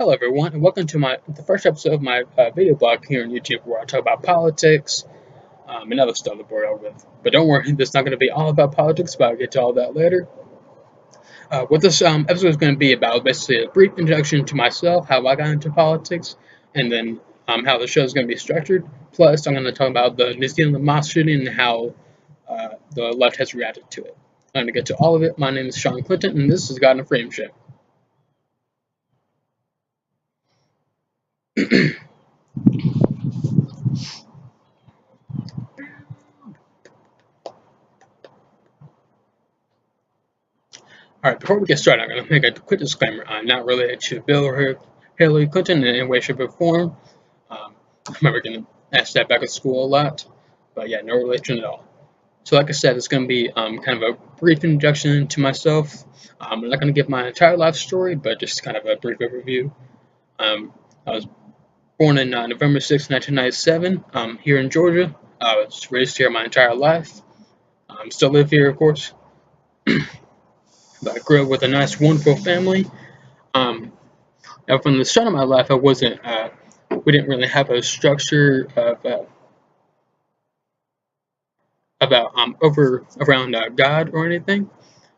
Hello everyone, and welcome to the first episode of my video blog here on YouTube, where I talk about politics and other stuff to bore out with. But don't worry, this is not going to be all about politics, but I'll get to all that later. What this episode is going to be about, basically a brief introduction to myself, how I got into politics, and then how the show is going to be structured. Plus, I'm going to talk about the New Zealand Mosque Shooting and how the left has reacted to it. I'm going to get to all of it. My name is Sean Clinton, and this is God in a Frame Show. Alright, before we get started, I'm going to make a quick disclaimer. I'm not related to Bill or Hillary Clinton in any way, shape, or form. I remember getting asked that back at school a lot, but yeah, no relation at all. So like I said, it's going to be kind of a brief introduction to myself. I'm not going to give my entire life story, but just kind of a brief overview. I was born in November 6, 1997, here in Georgia. I was raised here my entire life. Still live here, of course. But I grew up with a nice, wonderful family. Now, from the start of my life, we didn't really have a structure of around God or anything.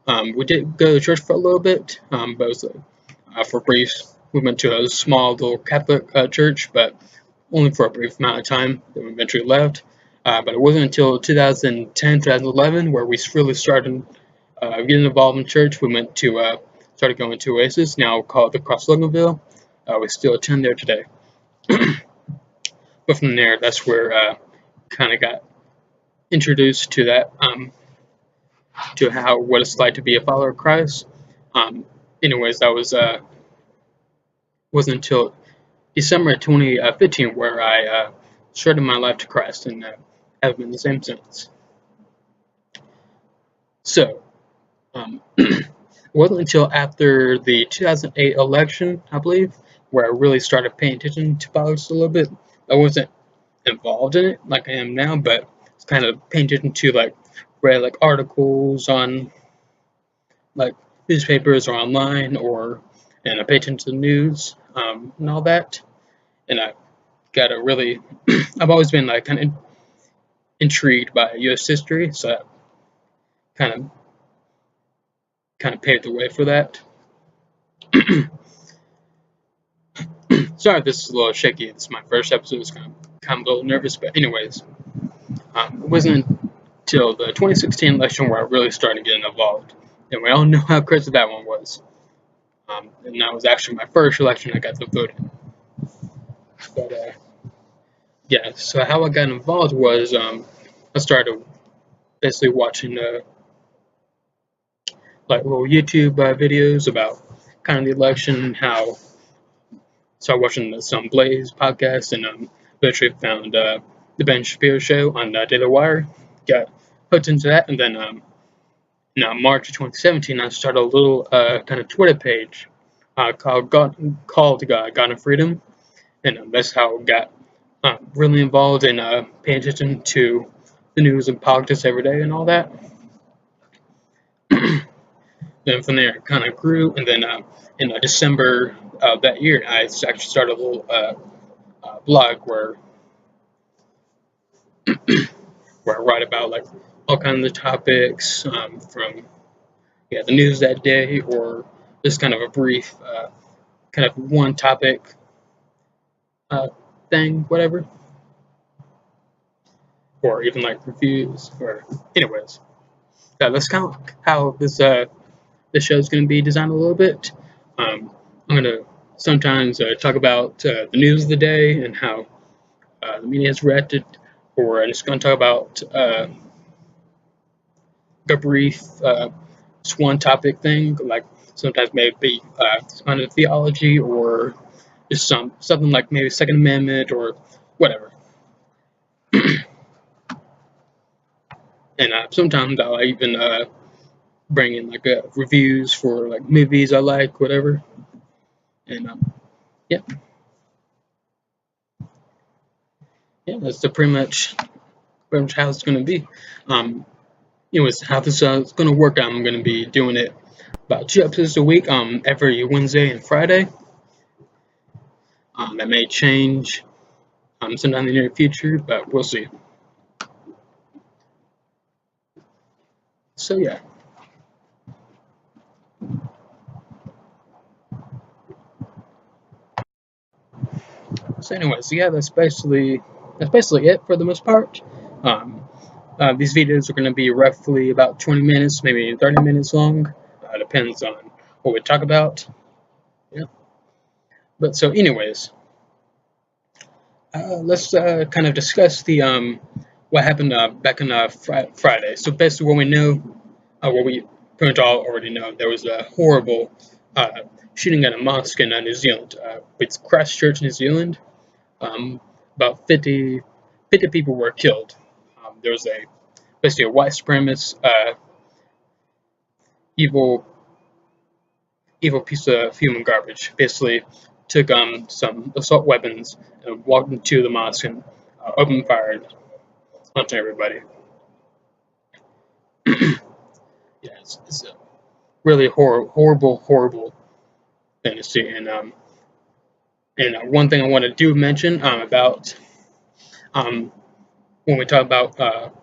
We did go to church for a little bit, but it was for brief. We went to a small little Catholic church, but only for a brief amount of time. Then we eventually left. But it wasn't until 2010, 2011 where we really started getting involved in church. We started going to Oasis, now called the Cross Loganville. We still attend there today. But from there, that's where kind of got introduced to that, to what it's like to be a follower of Christ. Anyways, that wasn't until December 2015 where I started my life to Christ, and have been the same since. So, it wasn't until after the 2008 election, I believe, where I really started paying attention to politics a little bit. I wasn't involved in it like I am now, but it's kind of paying attention to read articles on newspapers or online, and I pay attention to the news and all that. And I got a really I've always been kind of intrigued by U.S. history, so that kind of paved the way for that. Sorry if this is a little shaky. This is my first episode. It's kind of a little nervous, but anyways, it wasn't until the 2016 election where I really started getting involved, and we all know how crazy that one was. And that was actually my first election I got to vote in. But yeah, so how I got involved was I started basically watching little YouTube videos about kind of the election and how. Started watching some Blaze podcast, and eventually found the Ben Shapiro show on Daily Wire. Got hooked into that, and then in March of 2017, I started a little kind of Twitter page called God and Freedom, and that's how I got really involved in paying attention to the news and politics every day and all that. Then from there, it kind of grew, and then in December of that year, I actually started a little blog where I write about all kinds of topics from the news that day, or just kind of a brief kind of one topic thing, whatever, or even reviews, or anyways. That's kind of how this show is going to be designed a little bit. I'm going to sometimes talk about the news of the day and how the media has reacted, or I'm just going to talk about a brief just one topic thing, sometimes maybe kind of theology, or just something like maybe Second Amendment or whatever. And sometimes I'll even bring in reviews for movies I like, whatever. And yeah, that's pretty much how it's going to be. Anyways, how this is going to work, I'm going to be doing it about 2 episodes a week, every Wednesday and Friday. That may change sometime in the near future, but we'll see. So yeah. So anyways, yeah, that's basically it for the most part. Um, these videos are going to be roughly about 20 minutes, maybe 30 minutes long. Depends on what we talk about. Yeah. But so, anyways, let's kind of discuss the what happened back on Friday. So basically, what we know, what we pretty much all already know, there was a horrible shooting at a mosque in New Zealand. It's Christchurch, New Zealand. About 50 people were killed. There was basically a white supremacist, evil piece of human garbage. Basically, took some assault weapons and walked into the mosque and opened fire onto everybody. Yeah, it's a really horrible thing to see. And one thing I want to do mention about when we talk about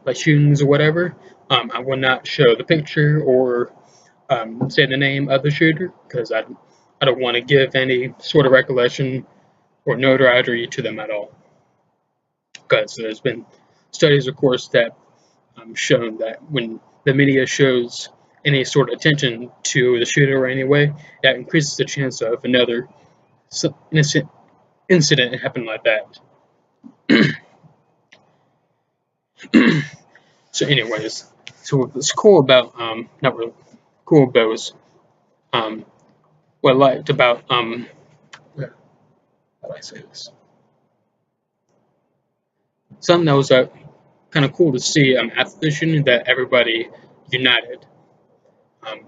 like shootings or whatever, I will not show the picture or say the name of the shooter because I don't want to give any sort of recollection or notoriety to them at all. Because there's been studies, of course, that shown that when the media shows any sort of attention to the shooter in any way, that increases the chance of another incident happening like that. So, anyways, so what's cool about not really cool, but was what I liked about how do I say this? Something that was kind of cool to see after the shooting that everybody united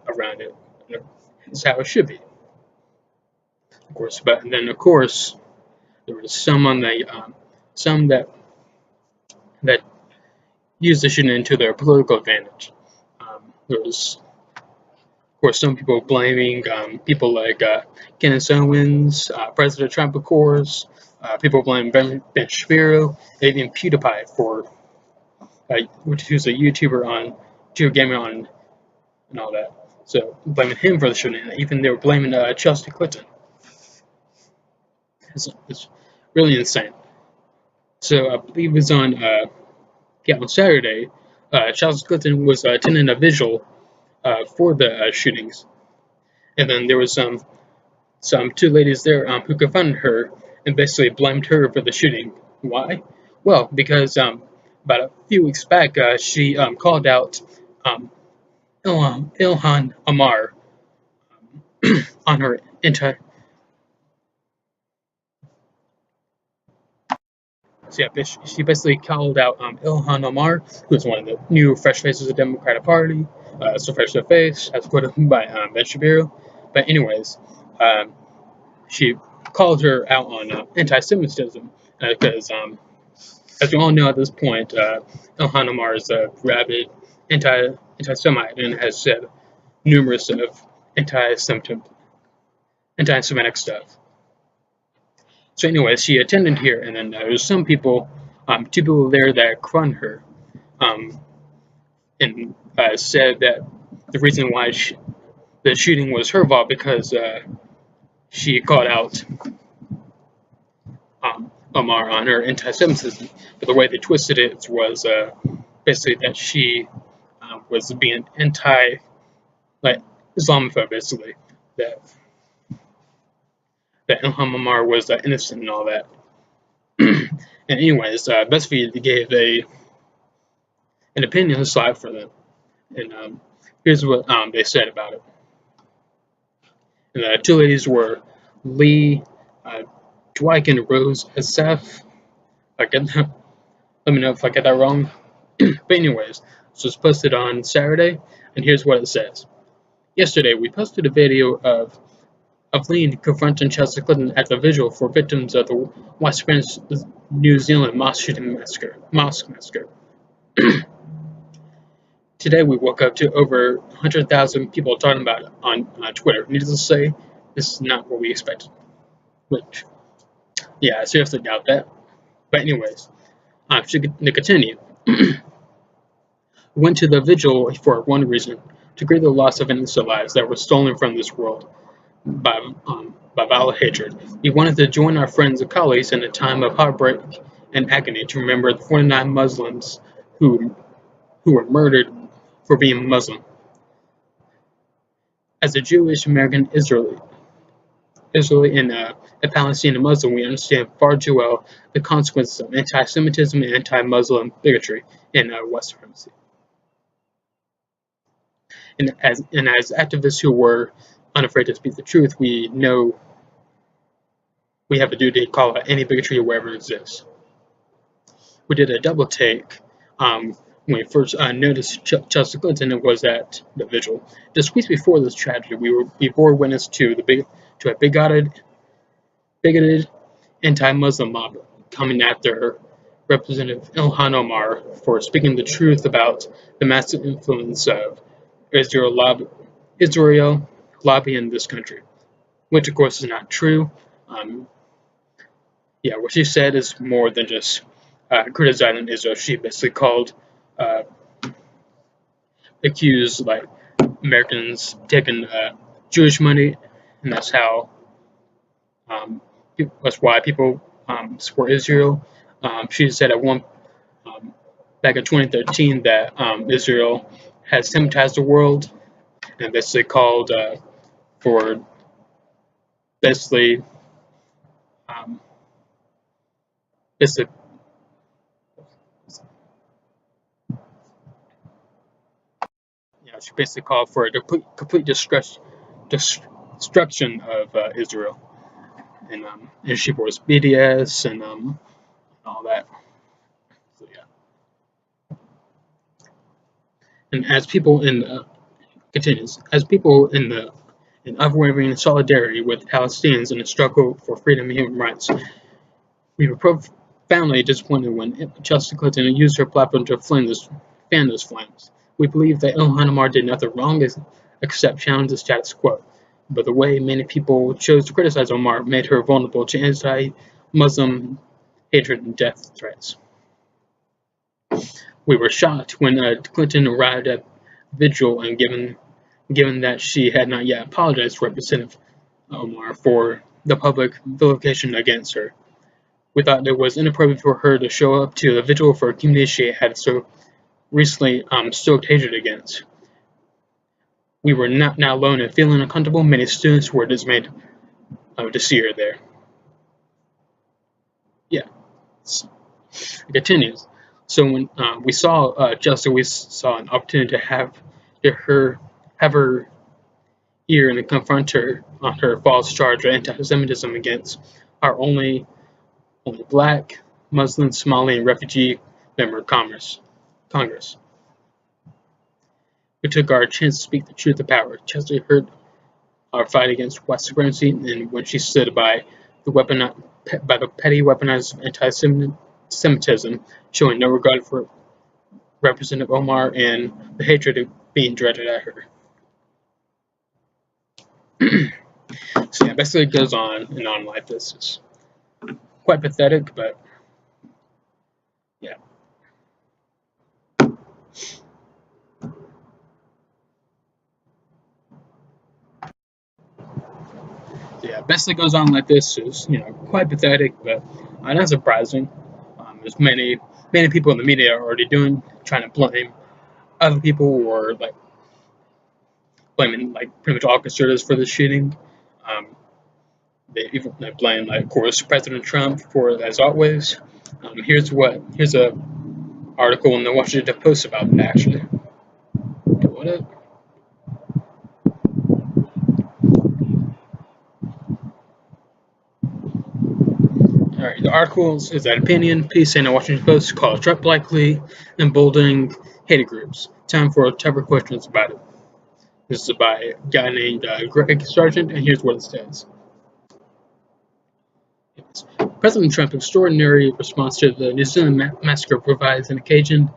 around it. It's how it should be, of course. But then, of course, there was some on the some that used the shooting into their political advantage. There was, of course, some people blaming people like Kenneth Owens, President Trump, of course. People blaming Ben Shapiro, and even PewDiePie for who's a YouTuber on gaming on and all that. So blaming him for the shooting. Even they were blaming Chelsea Clinton. It's really insane. So I believe it was on on Saturday. Charles Clinton was attending a vigil for the shootings, and then there was some two ladies there who confronted her and basically blamed her for the shooting. Why? Well, because about a few weeks back, she called out Ilhan Omar on her So yeah, she basically called out Ilhan Omar, who's one of the new fresh faces of the Democratic Party. So fresh to face, as put by Ben Shapiro. But anyways, she called her out on anti-Semitism because, as we all know at this point, Ilhan Omar is a rabid anti-Semite and has said numerous of anti-Semitic stuff. So anyways, she attended here, and then there was some people, two people there that confronted her, and said that the reason why the shooting was her fault because she called out Omar on her anti-Semitism. But the way they twisted it was basically that she was being like Islamophobe, basically that Ilham Omar was innocent and all that. And anyways, BuzzFeed gave an opinion slide for them, and here's what they said about it. And the two ladies were Lee Dwight and Rose Asaf. I get that. Let me know if I get that wrong. But anyways, so it's posted on Saturday, and here's what it says. Yesterday, we posted a video of Lee confronting Chelsea Clinton at the vigil for victims of the white supremacist New Zealand mosque shooting mosque massacre. Today, we woke up to over 100,000 people talking about it on Twitter. Needless to say, this is not what we expected. Which Yeah, I seriously doubt that. But anyways, to continue, went to the vigil for one reason: to grieve the loss of innocent lives that were stolen from this world by vile hatred. We wanted to join our friends and colleagues in a time of heartbreak and agony to remember the 49 Muslims who who were murdered for being Muslim. As a Jewish American Israeli and a Palestinian Muslim, we understand far too well the consequences of anti-Semitism and anti-Muslim bigotry in white supremacy. And as activists who were unafraid to speak the truth, we know we have a duty to call out any bigotry wherever it exists. We did a double take when we first noticed Chelsea Clinton. It was at the vigil. Just weeks before this tragedy, we bore witness to a bigoted anti-Muslim mob coming after Representative Ilhan Omar for speaking the truth about the massive influence of Israel lobbying this country, which of course is not true. Um, yeah, what she said is more than just criticizing Israel. She basically uh, accused like Americans taking Jewish money, and um, that's why people support Israel. She said at one um, back in 2013 that Israel has Semitized the world, and basically called for basically um, basically she basically called for a complete destruction of Israel, and she was BDS and all that. So yeah, and as people in continues, as people in unwavering solidarity with Palestinians in the struggle for freedom and human rights, we were profoundly disappointed when Chelsea Clinton used her platform to fan those flames. We believe that Ilhan Omar did nothing wrong except challenge the status quo, but the way many people chose to criticize Omar made her vulnerable to anti-Muslim hatred and death threats. We were shocked when Clinton arrived at vigil, and given that she had not yet apologized to Representative Omar for the public vilification against her. We thought it was inappropriate for her to show up to a vigil for a community she had so recently stoked hatred against. We were not now alone in feeling uncomfortable. Many students were dismayed to see her there. Yeah, it continues. So when we saw Justice, we saw an opportunity to have her ear and to confront her on her false charge of anti-Semitism against our only black, Muslim, Somali, and refugee member of Congress. We took our chance to speak the truth of power. Chelsea heard our fight against white supremacy, and when she stood by the petty weaponized anti-Semitism, showing no regard for Representative Omar and the hatred being directed at her. So yeah, basically it goes on and on like this. It's quite pathetic, but yeah. So yeah, basically goes on like this. Is quite pathetic, but not surprising. There's many people in the media are already trying to blame other people, or like blaming like pretty much all conservatives for the shooting. Um, they blame, like, of course, President Trump for, as always. Here's a article in the Washington Post about it, actually. What up? All right, the article is that opinion piece in the Washington Post called "Trump Likely Emboldening Hated Groups." Time for tougher questions about it. This is by a guy named Greg Sargent, and here's what it says. President Trump's extraordinary response to the New Zealand massacre provides an occasion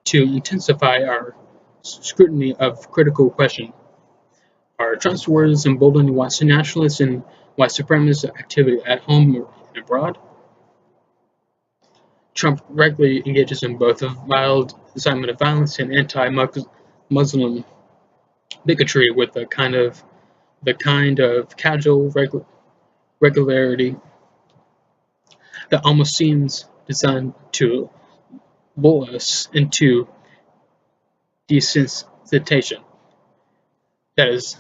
to intensify our scrutiny of critical questions. Are Trump's words emboldening white nationalists and white supremacist activity at home and abroad. Trump regularly engages in both a wild incitement of violence and anti-Muslim bigotry with the kind of casual regularity that almost seems designed to lull us into desensitization. That is,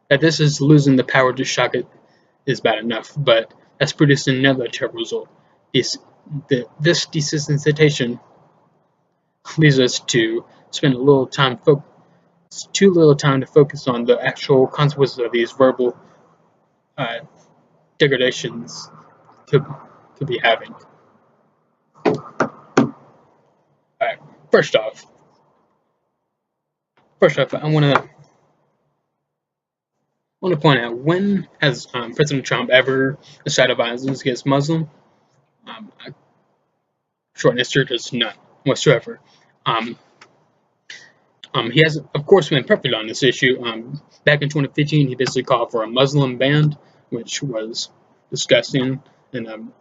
that this is losing the power to shock it is bad enough, but that's producing another terrible result. This desensitization leads us to spend too little time to focus on the actual consequences of these verbal uh, degradations could, could be having. Alright, first off, I want to point out, when has President Trump ever incited violence against Muslims? Short answer is none whatsoever. Um, he has, of course, been perfect on this issue. Back in 2015, he basically called for a Muslim ban, which was disgusting and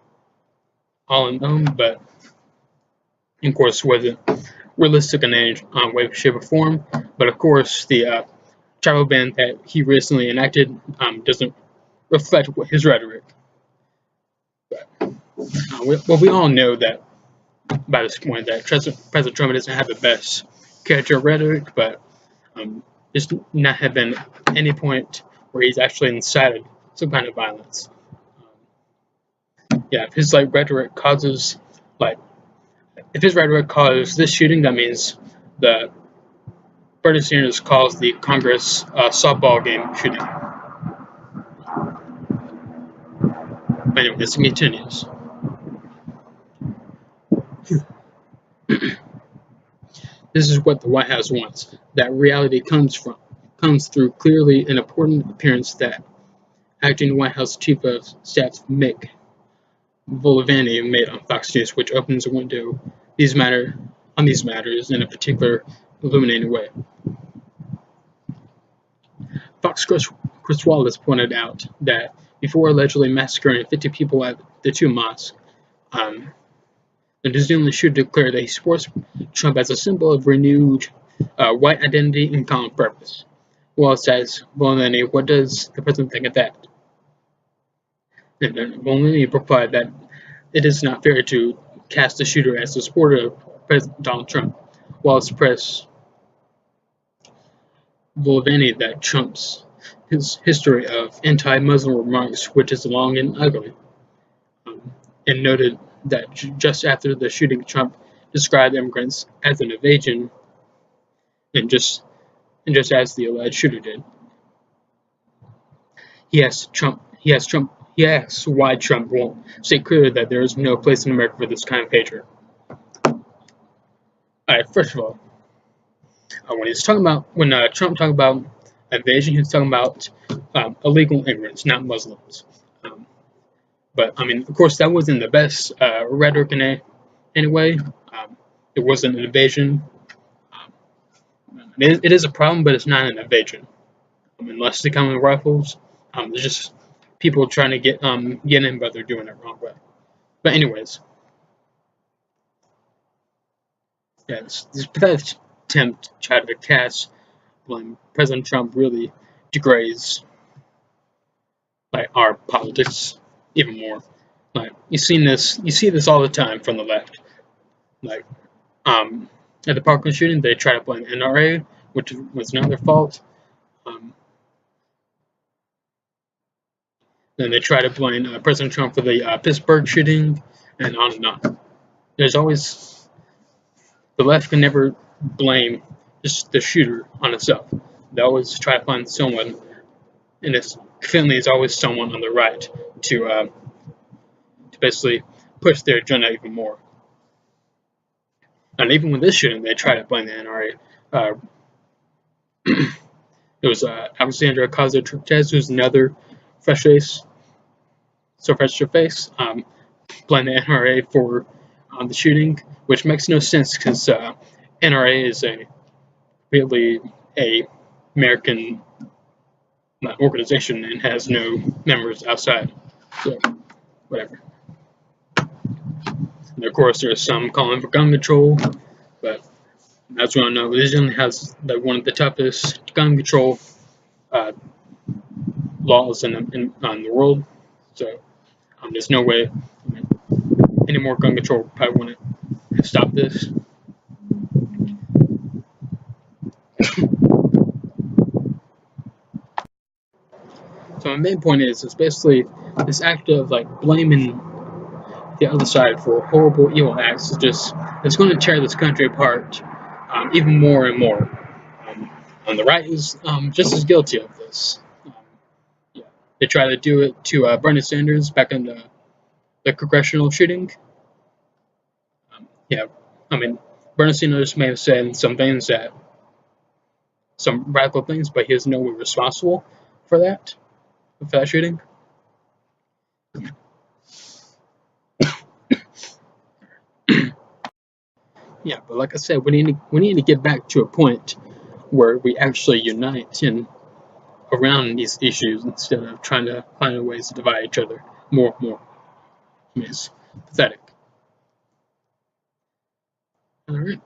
all unknown, but of course wasn't realistic in any way, shape, or form. But of course, the travel ban that he recently enacted doesn't reflect his rhetoric. But we all know that by this point that President Trump doesn't have the best character rhetoric, but there's not have been any point where he's actually incited some kind of violence. Yeah, if his rhetoric causes if his rhetoric caused this shooting, that means the Bernie Sanders calls the Congress softball game shooting. But anyway, this continues. This is what the White House wants. That reality comes through clearly an important appearance that acting White House Chief of Staff Mick Mulvaney made on Fox News, which opens a window on these matters in a particular illuminating way. Fox Chris Wallace pointed out that before allegedly massacring 50 people at the two mosques, the New Zealand shooter declared that he supports Trump as a symbol of renewed white identity and common purpose. Wallace says, Mulvaney, what does the president think of that? And then Mulvaney replied that it is not fair to cast the shooter as a supporter of President Donald Trump. Wallace pressed Mulvaney that Trump's history of anti-Muslim remarks, which is long and ugly, and noted that just after the shooting, Trump described immigrants as an invasion, and just as the alleged shooter did. He asked why Trump won't state clearly that there is no place in America for this kind of hatred. Alright, first of all, when Trump talked about invasion, he was talking about illegal immigrants, not Muslims. But I mean, of course, that wasn't the best rhetoric in any way. It wasn't an invasion. It is a problem, but it's not an invasion. Unless they come with rifles, there's just people trying to get in, but they're doing it the wrong way. But anyways, yeah, this pathetic attempt to try to cast blame President Trump really degrades our politics even more. You see this all the time from the left. At the Parkland shooting, they try to blame NRA, which was not their fault. Then they try to blame President Trump for the Pittsburgh shooting, and on and on. There's always the left can never blame just the shooter on itself. They always try to find someone, and it's clearly is always someone on the right to basically push their agenda even more. And even with this shooting, they try to blame the NRA. It was Alexandra Ocasio-Cortez, who's another fresh face, blamed the NRA for the shooting, which makes no sense because NRA is really a American organization and has no members outside. So, whatever. And of course, there's some calling for gun control, but as we all know, Zealand has one of the toughest gun control uh, laws in the world. So there's no way any more gun control probably wouldn't stop this. So my main point is basically this act of like blaming the other side for horrible evil acts is just it's going to tear this country apart even more and more. And the right is just as guilty of this. Yeah. They try to do it to Bernie Sanders back in the congressional shooting. Yeah, I mean, Bernie Sanders may have said some things that some radical things, but he is no way responsible for that shooting. Yeah, but like I said, we need to get back to a point where we actually unite and around these issues instead of trying to find ways to divide each other more and more. I mean, it's pathetic. All right.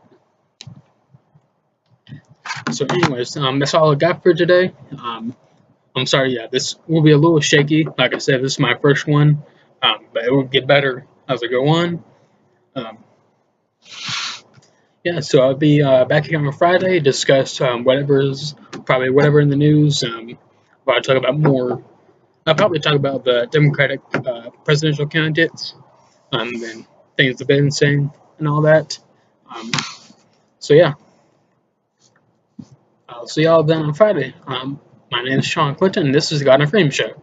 So, anyways, that's all I got for today. I'm sorry. Yeah, this will be a little shaky. Like I said, this is my first one, but it will get better as I go on. Um, yeah, so I'll be back here on Friday. Discuss whatever in the news. I'll talk about more. I'll probably talk about the Democratic presidential candidates and things they've been saying and all that. Um, so yeah, I'll see y'all then on Friday. My name is Sean Clinton, and this is the God and Freedom Show.